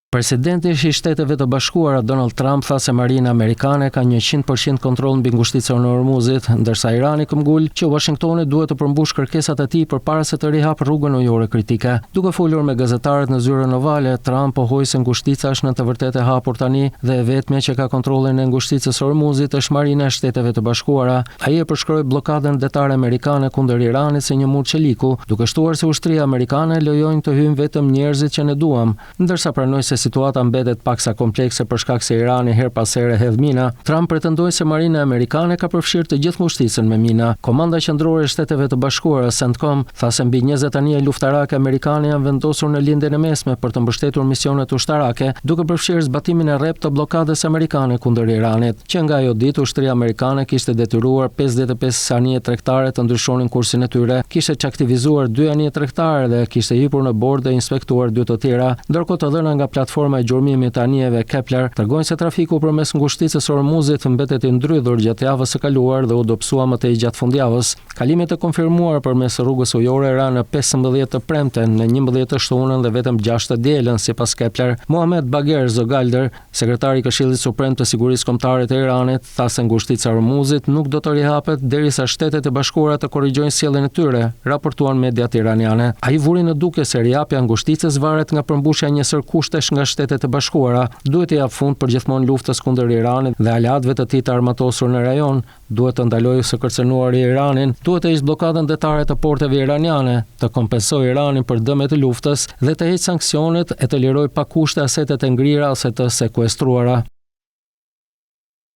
Presidenti i Shteteve të Bashkuara Donald Trump tha se marina amerikane ka 100% kontroll mbi ngushticën e Hormuzit, ndërsa Irani këmbgul që Washingtoni duhet të përmbush kërkesat e tij përpara se të rihap rrugën ujore kritike. Duke folur me gazetarët në zyrën ovale, Trump pohoi se ngushtica është në të vërtetë e hapur tani dhe e vetmja që ka kontrollin e ngushticës së Hormuzit është marina e Shteteve të Bashkuara. Ai e përshkroi bllokadën detare amerikane kundër Iranit si një mur çeliku, duke shtuar se ushtria amerikane lejojnë të hyjnë vetëm njerëzit që ne duam, ndërsa pranoi se situata mbetet paksa komplekse për shkak se Irani her pas here hedh mina. Trump pretendoi se marina amerikane ka përfshirë të gjithë ngushticën me mina. Komanda qendrore e Shteteve të Bashkuara CENTCOM tha se mbi 20 anije luftarake amerikane janë vendosur në lindjen e mesme për të mbështetur misionet ushtarake, duke përfshirë zbatimin e rrept të bllokadës amerikane kundër Iranit, që nga ajo ditë ushtria amerikane kishte detyruar 55 anije tregtare të ndryshonin kursin e tyre, kishte çaktivizuar 2 anije tregtare dhe kishte hipur në bord dhe inspektuar 2 të tjera, ndërkohë të dhëna nga platforma e gjurmimit të anijeve Kepler tregojnë se trafiku përmes ngushticës së Hormuzit mbetet i ndrydhur gjatë javës së kaluar dhe u dobësua më tej gjatë fundjavës. Kalimet e konfirmuara përmes rrugës ujore ranë në 15 të premten, në 11 të shtunën dhe vetëm 6 të dielën, sipas Kepler. Mohamed Bagher Zogalder, sekretari i Këshillit Suprem të Sigurisë Kombëtare të Iranit, tha se ngushtica e Hormuzit nuk do të rihapet derisa Shtetet e Bashkuara të korrigjojnë sjelljen e tyre, raportuan mediat iraniane. Ai vuri në duke se rihapja e ngushticës varet nga përmbushja e njësër kushtesh nga Shtetet e Bashkuara, duhet të jap fund përgjithmonë luftës kundër Iranit dhe aleatëve të tij të armatosur në rajon, duhet të ndalojë së kërcënuari Iranin, duhet të heqë bllokadën detare të porteve iraniane, të kompensojë Iranin për dëmet e luftës dhe të heqë sanksionet e të lirojë pa kushte asetet e ngrira ose të sekuestruara.